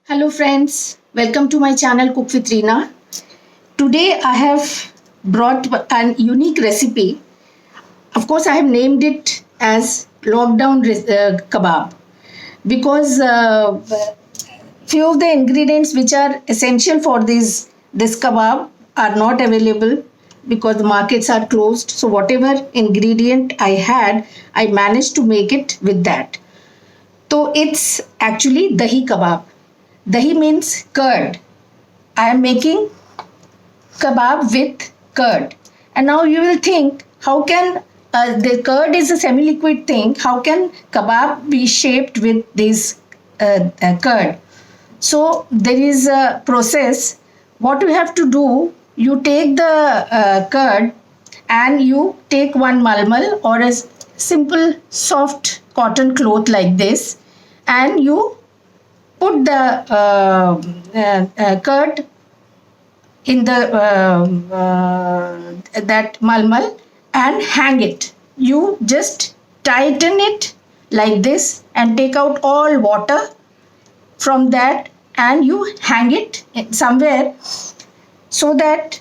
Hello friends, welcome to my channel Cook with Reena. Today I have brought an unique recipe. Of course, I have named it as lockdown kebab because few of the ingredients which are essential for this kebab are not available because the markets are closed. So whatever ingredient I had, I managed to make it with that. So it's actually dahi kebab. Dahi means curd. I am making kebab with curd. And now you will think, how can the curd is a semi-liquid thing? How can kebab be shaped with this curd? So there is a process. What you have to do, you take the curd and you take one malmal or a simple soft cotton cloth like this, and you put the curd in the that malmal and hang it. You just tighten it like this and take out all water from that, and you hang it somewhere so that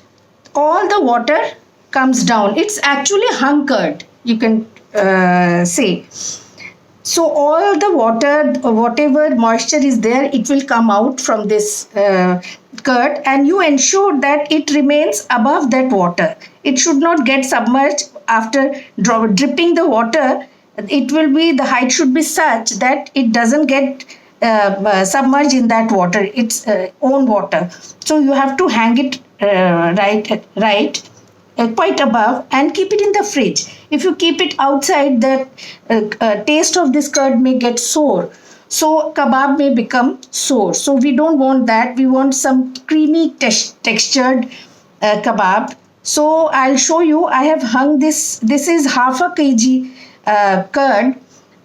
all the water comes down. It's actually hung curd, you can say. So all the water, whatever moisture is there, it will come out from this curd, and you ensure that it remains above that water. It should not get submerged after dripping the water. It will be, the height should be such that it doesn't get submerged in that water, its own water. So you have to hang it right quite above and keep it in the fridge. If you keep it outside, the taste of this curd may get sour. So kebab may become sour. So we don't want that. We want some creamy textured kebab. So I'll show you. I have hung this. This is half a kg curd,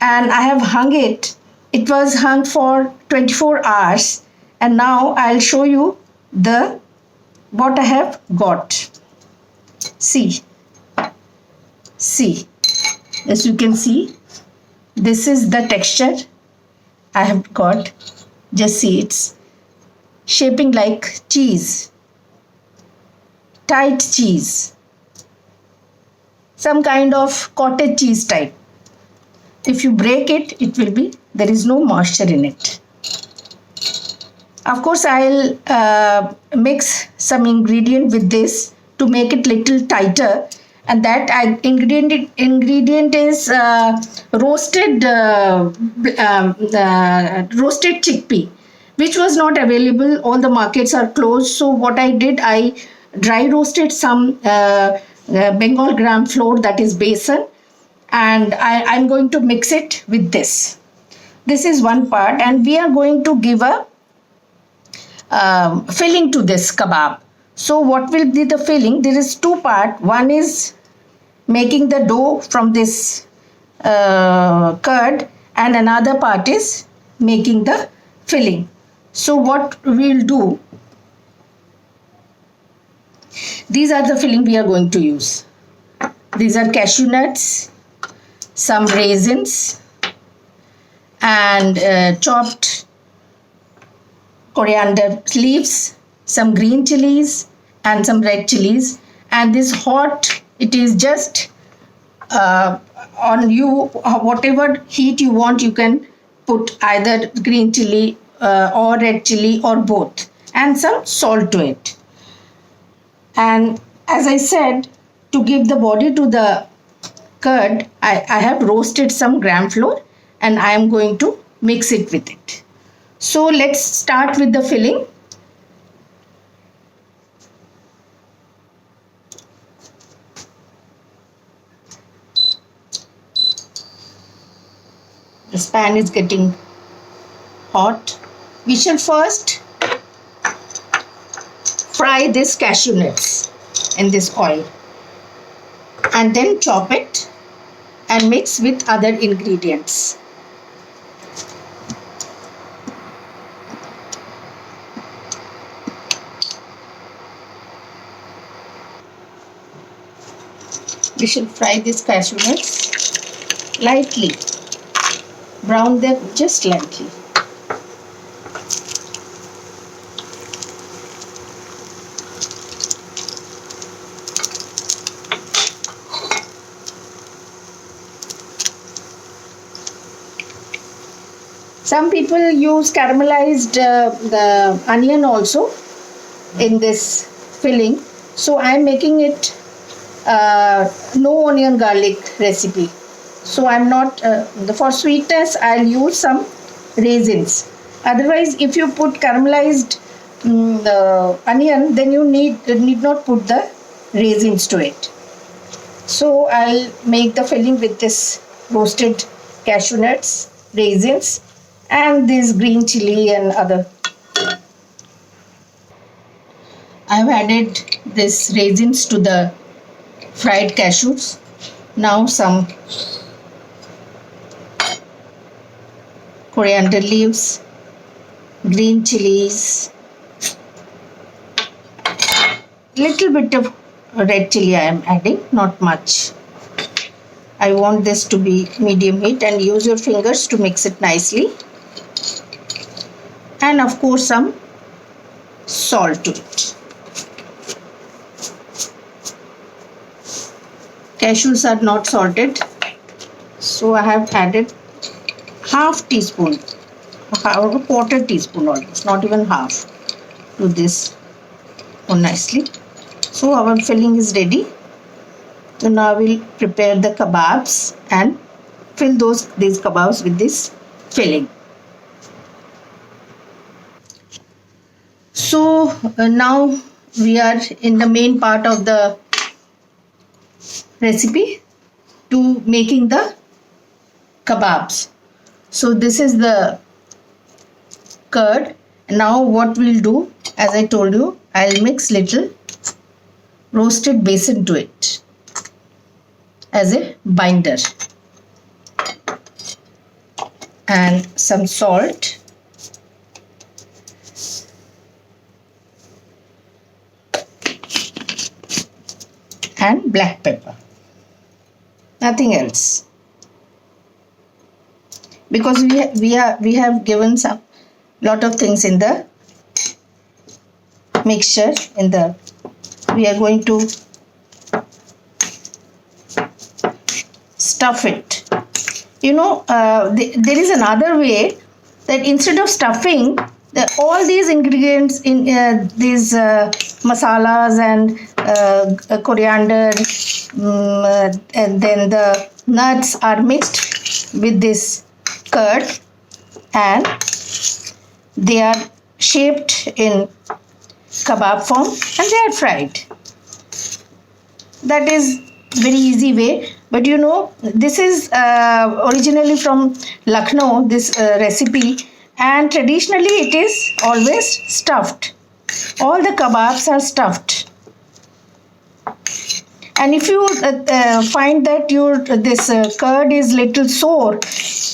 and I have hung it. It was hung for 24 hours, and now I'll show you the what I have got. See, as you can see, this is the texture I have got. Just see, it's shaping like cheese, tight cheese, some kind of cottage cheese type. If you break it, it will be, there is no moisture in it. Of course, I'll mix some ingredient with this to make it little tighter, and that ingredient is roasted roasted chickpea, which was not available. All the markets are closed. So what I did, I dry roasted some Bengal gram flour, that is besan, and I'm going to mix it with this. This is one part, and we are going to give a filling to this kebab. So what will be the filling? There is two part. One is making the dough from this curd, and another part is making the filling. So what we'll do, these are the filling we are going to use. These are cashew nuts, some raisins, and chopped coriander leaves, some green chilies, and some red chilies. And this hot, it is just on you, whatever heat you want, you can put either green chili or red chili or both, and some salt to it. And as I said, to give the body to the curd, I have roasted some gram flour, and I am going to mix it with it. So let's start with the filling. This pan is getting hot. We shall first fry this cashew nuts in this oil, and then chop it and mix with other ingredients. We shall fry these cashew nuts lightly. Brown them just lightly. Some people use caramelized the onion also in this filling. So I am making it no onion garlic recipe. So I'm not for sweetness I'll use some raisins. Otherwise, if you put caramelized onion, then you need not put the raisins to it. So I'll make the filling with this roasted cashew nuts, raisins, and this green chili and other. I've added this raisins to the fried cashews. Now some coriander leaves, green chilies, little bit of red chili I am adding, not much. I want this to be medium heat, and use your fingers to mix it nicely. And of course some salt to it. Cashews are not salted, so I have added half teaspoon, a quarter teaspoon almost, not even half, to this nicely. So our filling is ready. So now we'll prepare the kebabs and fill these kebabs with this filling. So now we are in the main part of the recipe, to making the kebabs. So this is the curd. Now what we'll do, as I told you, I'll mix little roasted besan to it as a binder, and some salt, and black pepper. Nothing else, because we have given some lot of things in the mixture. We are going to stuff it. There is another way, that instead of stuffing all these ingredients in these masalas and coriander, and then the nuts are mixed with this curd, and they are shaped in kebab form and they are fried. That is very easy way. But this is originally from Lucknow, this recipe, and traditionally it is always stuffed. All the kebabs are stuffed. And if you find that this curd is little sour,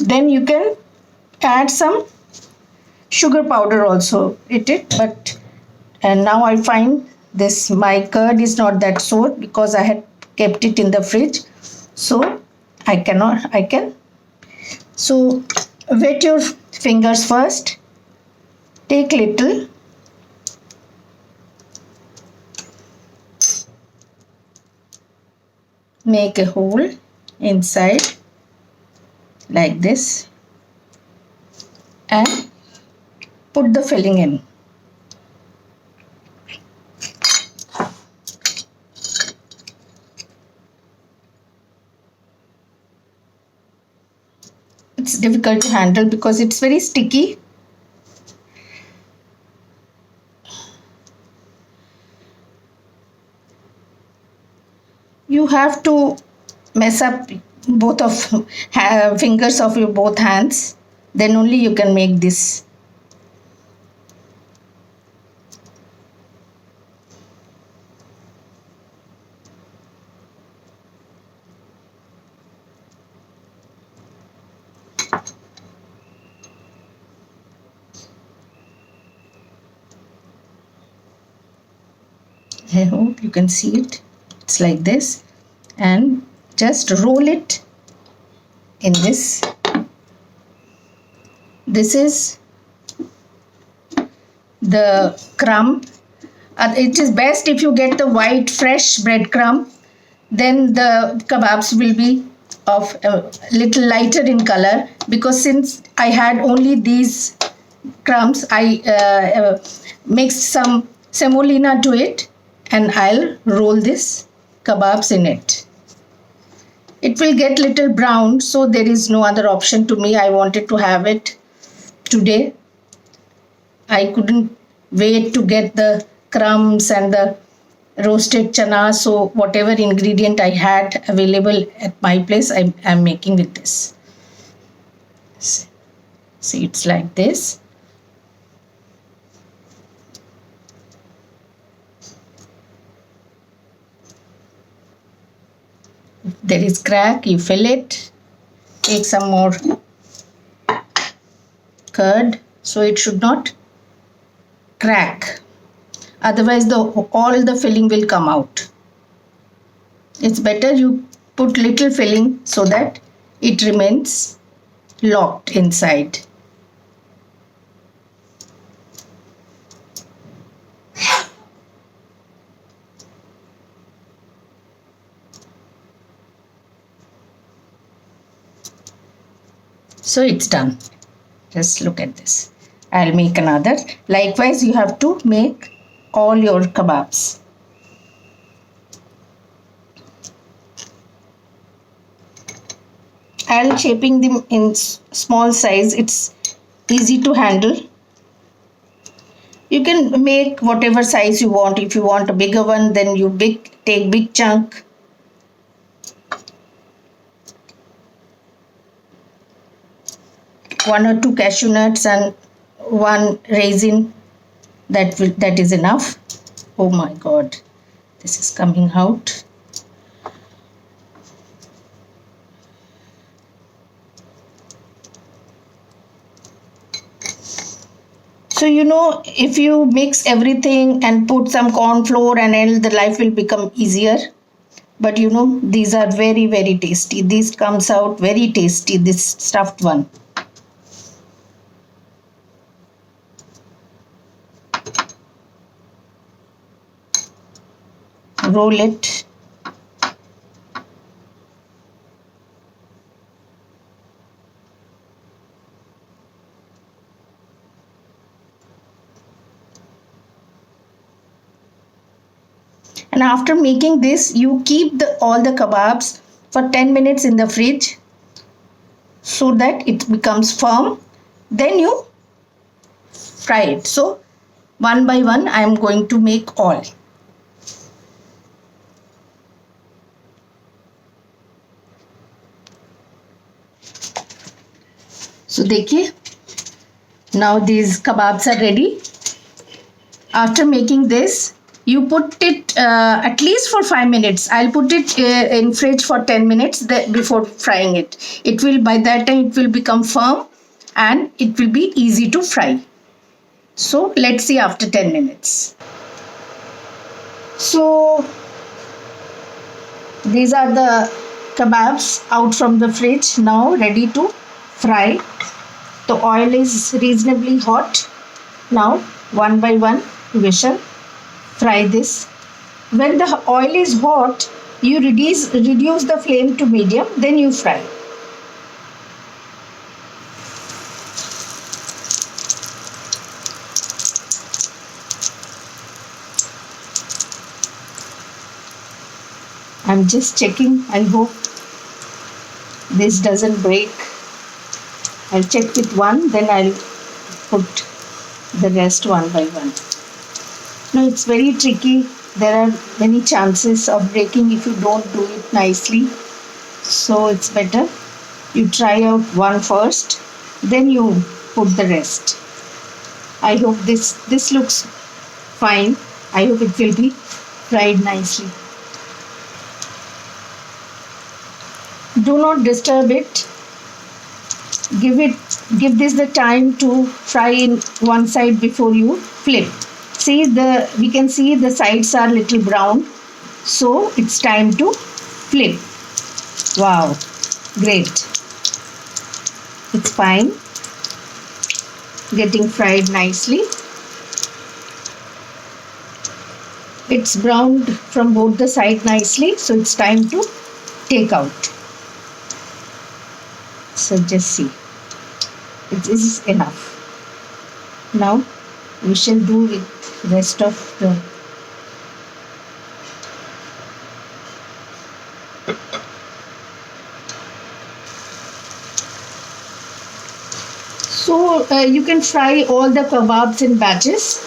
then you can add some sugar powder also in it. And now I find this, my curd is not that sour because I had kept it in the fridge. So I can. So wet your fingers first. Take little. Make a hole inside like this and put the filling in. It's difficult to handle because it's very sticky. You have to mess up both of fingers of your both hands, then only you can make this. I hope you can see it. It's like this, and just roll it in this. This is the crumb. It is best if you get the white fresh bread crumb, then the kebabs will be of a little lighter in color, because since I had only these crumbs, I mixed some semolina to it, and I'll roll this kebabs in it. It will get little brown, so there is no other option to me. I wanted to have it today. I couldn't wait to get the crumbs and the roasted chana, so whatever ingredient I had available at my place, I'm making with this. See, it's like this. If there is crack, you fill it. Take some more curd, so it should not crack. Otherwise, all the filling will come out. It's better you put little filling so that it remains locked inside. So it's done. Just look at this. I'll make another. Likewise, you have to make all your kebabs. I'll shaping them in small size. It's easy to handle. You can make whatever size you want. If you want a bigger one, then you take big chunk. One or two cashew nuts and one raisin, that is enough. Oh my god, this is coming out. So if you mix everything and put some corn flour and all, the life will become easier. But these are very, very tasty. This comes out very tasty, this stuffed one. Roll it. And after making this, you keep all the kebabs for 10 minutes in the fridge so that it becomes firm. Then you fry it. So one by one, I am going to make all. So देखिए, now these kebabs are ready. After making this, you put it at least for 5 minutes. I'll put it in fridge for 10 minutes before frying it. By that time it will become firm and it will be easy to fry. So let's see after 10 minutes. So these are the kebabs out from the fridge, now ready to fry. The oil is reasonably hot. Now one by one we shall fry this. When the oil is hot, you reduce the flame to medium, then you fry. I'm just checking. I hope this doesn't break. I'll check with one, then I'll put the rest one by one. No, it's very tricky. There are many chances of breaking if you don't do it nicely. So it's better you try out one first, then you put the rest. I hope this looks fine. I hope it will be fried nicely. Do not disturb it. Give this the time to fry in one side before you flip. See, we can see the sides are little brown, so it's time to flip. Wow, great. It's fine, getting fried nicely. It's browned from both the sides nicely, so it's time to take out. So just see, it is enough. Now we shall do with rest of the. So you can fry all the kebabs in batches.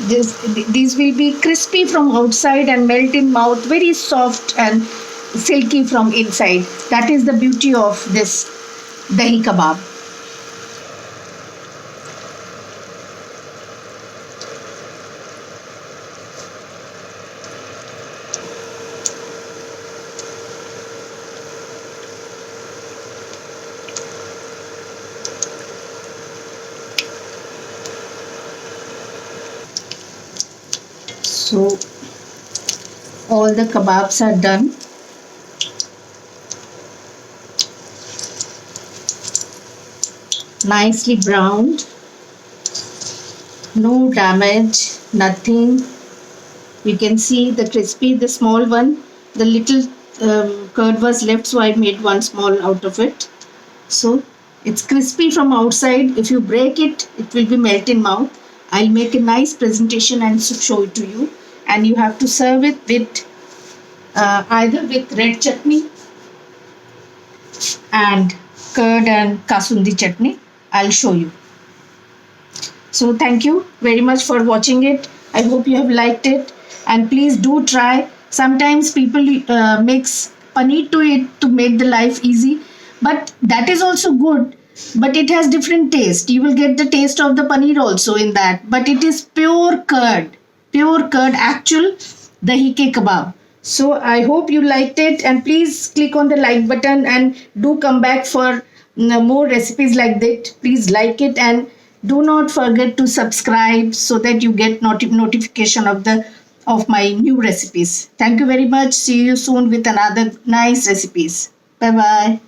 These will be crispy from outside and melt in mouth, very soft and silky from inside. That is the beauty of this dahi kebab. So all the kebabs are done. Nicely browned. No damage, nothing. You can see the crispy, the small one, the little curd was left, so I made one small out of it. So it's crispy from outside. If you break it, it will be melt in mouth. I'll make a nice presentation and show it to you. And you have to serve it with either with red chutney and curd and kasundi chutney. I'll show you. So thank you very much for watching it. I hope you have liked it, and please do try. Sometimes people mix paneer to it to make the life easy, but that is also good, but it has different taste. You will get the taste of the paneer also in that, but it is pure curd, actual dahi ke kebab. So I hope you liked it, and please click on the like button and do come back for more recipes like that. Please like it, and do not forget to subscribe so that you get notification of my new recipes. Thank you very much. See you soon with another nice recipes. Bye bye.